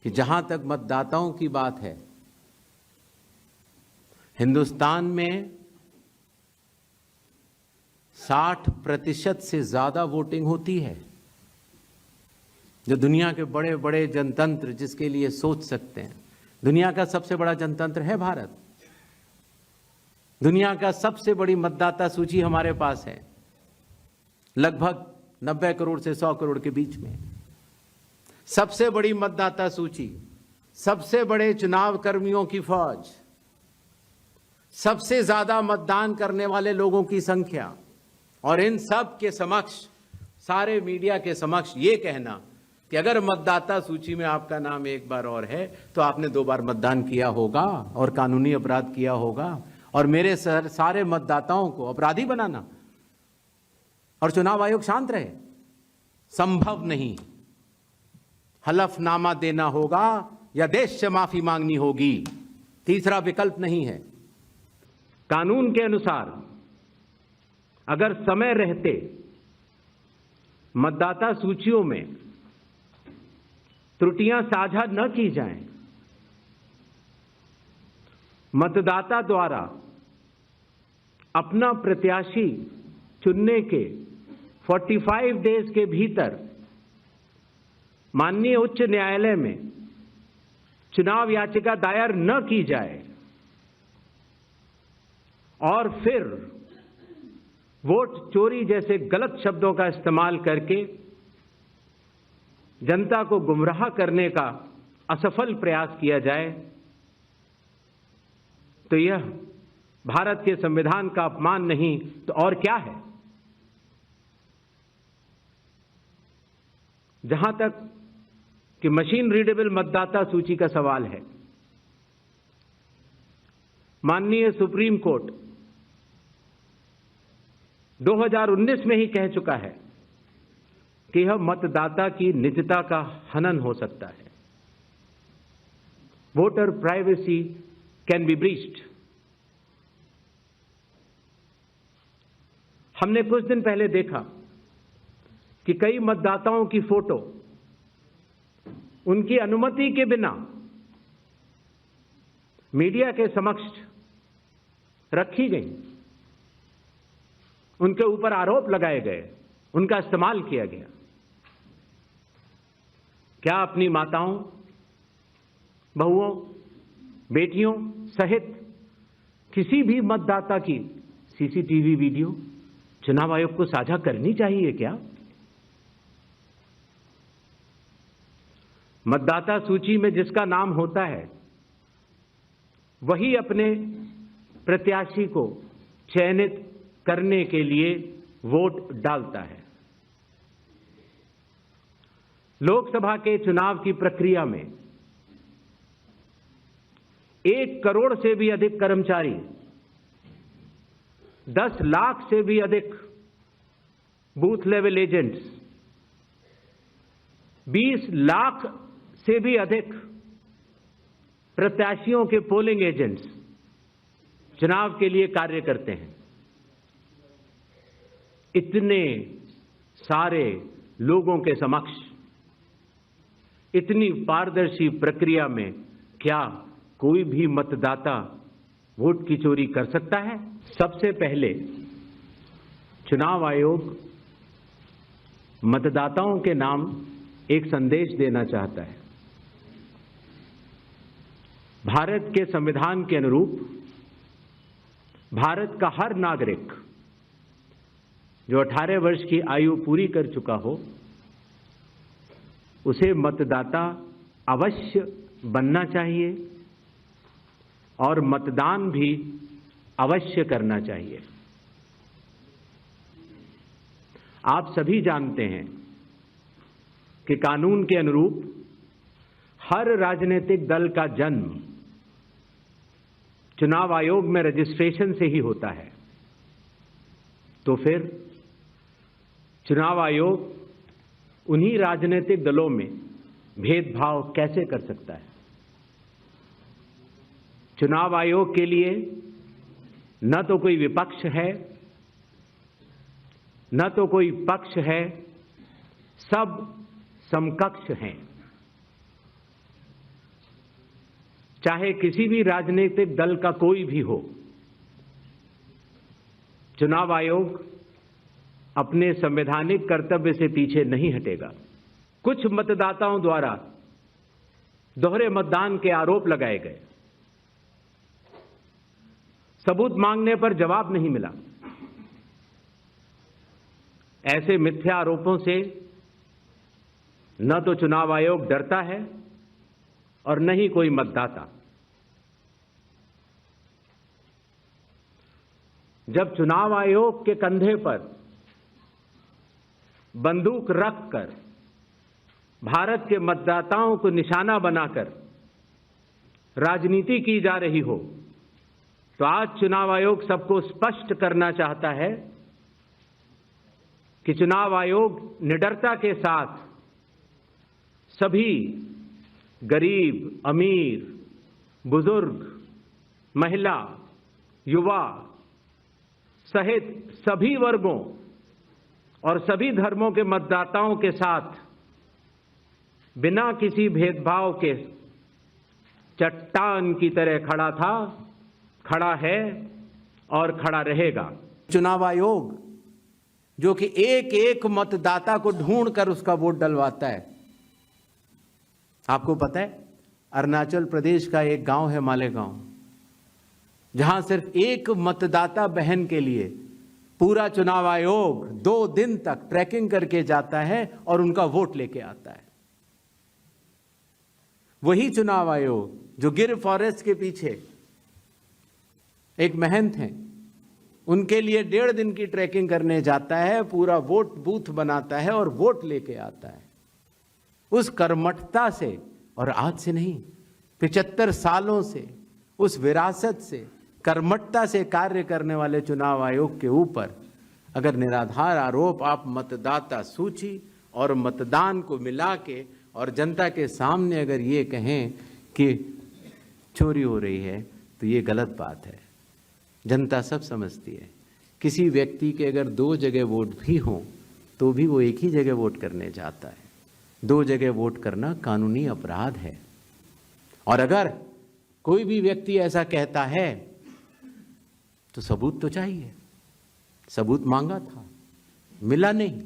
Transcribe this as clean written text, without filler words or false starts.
कि जहां तक मतदाताओं की बात है, हिंदुस्तान में 60% से ज्यादा वोटिंग होती है। जो दुनिया के बड़े बड़े जनतंत्र जिसके लिए सोच सकते हैं, दुनिया का सबसे बड़ा जनतंत्र है भारत। दुनिया का सबसे बड़ी मतदाता सूची हमारे पास है, लगभग 90 करोड़ से 100 करोड़ के बीच में। सबसे बड़ी मतदाता सूची, सबसे बड़े चुनाव कर्मियों की फौज, सबसे ज्यादा मतदान करने वाले लोगों की संख्या, और इन सब के समक्ष, सारे मीडिया के समक्ष ये कहना कि अगर मतदाता सूची में आपका नाम एक बार और है तो आपने 2 बार मतदान किया होगा और कानूनी अपराध किया होगा, और मेरे सारे मतदाताओं को अपराधी बनाना और चुनाव आयोग शांत रहे, संभव नहीं। हलफनामा देना होगा या देश से माफी मांगनी होगी, तीसरा विकल्प नहीं है। कानून के अनुसार अगर समय रहते मतदाता सूचियों में त्रुटियां साझा न की जाएं, मतदाता द्वारा अपना प्रत्याशी चुनने के 45 डेज के भीतर माननीय उच्च न्यायालय में चुनाव याचिका दायर न की जाए और फिर वोट चोरी जैसे गलत शब्दों का इस्तेमाल करके जनता को गुमराह करने का असफल प्रयास किया जाए, तो यह भारत के संविधान का अपमान नहीं तो और क्या है। जहां तक कि मशीन रीडेबल मतदाता सूची का सवाल है, माननीय सुप्रीम कोर्ट 2019 में ही कह चुका है कि यह मतदाता की निजता का हनन हो सकता है। Voter privacy can be breached. हमने कुछ दिन पहले देखा कि कई मतदाताओं की फोटो उनकी अनुमति के बिना मीडिया के समक्ष रखी गई, उनके ऊपर आरोप लगाए गए, उनका इस्तेमाल किया गया। क्या अपनी माताओं, बहुओं, बेटियों सहित किसी भी मतदाता की सीसीटीवी वीडियो चुनाव आयोग को साझा करनी चाहिए क्या? मतदाता सूची में जिसका नाम होता है वही अपने प्रत्याशी को चयनित करने के लिए वोट डालता है। लोकसभा के चुनाव की प्रक्रिया में 1 करोड़ से भी अधिक कर्मचारी, 10 लाख से भी अधिक बूथ लेवल एजेंट्स, 20 लाख से भी अधिक प्रत्याशियों के पोलिंग एजेंट्स चुनाव के लिए कार्य करते हैं। इतने सारे लोगों के समक्ष इतनी पारदर्शी प्रक्रिया में क्या कोई भी मतदाता वोट की चोरी कर सकता है? सबसे पहले चुनाव आयोग मतदाताओं के नाम एक संदेश देना चाहता है। भारत के संविधान के अनुरूप भारत का हर नागरिक जो 18 वर्ष की आयु पूरी कर चुका हो, उसे मतदाता अवश्य बनना चाहिए और मतदान भी अवश्य करना चाहिए। आप सभी जानते हैं कि कानून के अनुरूप हर राजनीतिक दल का जन्म चुनाव आयोग में रजिस्ट्रेशन से ही होता है। तो फिर चुनाव आयोग उन्हीं राजनीतिक दलों में भेदभाव कैसे कर सकता है? चुनाव आयोग के लिए न तो कोई विपक्ष है, न तो कोई पक्ष है, सब समकक्ष हैं। चाहे किसी भी राजनीतिक दल का कोई भी हो, चुनाव आयोग अपने संवैधानिक कर्तव्य से पीछे नहीं हटेगा। कुछ मतदाताओं द्वारा दोहरे मतदान के आरोप लगाए गए, सबूत मांगने पर जवाब नहीं मिला। ऐसे मिथ्या आरोपों से न तो चुनाव आयोग डरता है और न ही कोई मतदाता। जब चुनाव आयोग के कंधे पर बंदूक रखकर भारत के मतदाताओं को निशाना बनाकर राजनीति की जा रही हो, तो आज चुनाव आयोग सबको स्पष्ट करना चाहता है कि चुनाव आयोग निडरता के साथ सभी गरीब, अमीर, बुजुर्ग, महिला, युवा सहित सभी वर्गों और सभी धर्मों के मतदाताओं के साथ बिना किसी भेदभाव के चट्टान की तरह खड़ा था, खड़ा है और खड़ा रहेगा। चुनाव आयोग जो कि एक एक मतदाता को ढूंढकर उसका वोट डलवाता है। आपको पता है, अरुणाचल प्रदेश का एक गांव है मालेगांव, जहां सिर्फ एक मतदाता बहन के लिए पूरा चुनाव आयोग 2 दिन तक ट्रैकिंग करके जाता है और उनका वोट लेके आता है। वही चुनाव आयोग जो गिर फॉरेस्ट के पीछे एक महंत हैं, उनके लिए 1.5 दिन की ट्रैकिंग करने जाता है, पूरा वोट बूथ बनाता है और वोट लेके आता है। उस कर्मठता से, और आज से नहीं, 75 सालों से उस विरासत से, कर्मठता से कार्य करने वाले चुनाव आयोग के ऊपर अगर निराधार आरोप आप मतदाता सूची और मतदान को मिला के और जनता के सामने अगर ये कहें कि चोरी हो रही है, तो ये गलत बात है। जनता सब समझती है। किसी व्यक्ति के अगर 2 जगह वोट भी हों तो भी वो एक ही जगह वोट करने जाता है। 2 जगह वोट करना कानूनी अपराध है। और अगर कोई भी व्यक्ति ऐसा कहता है तो सबूत तो चाहिए। सबूत मांगा था, मिला नहीं।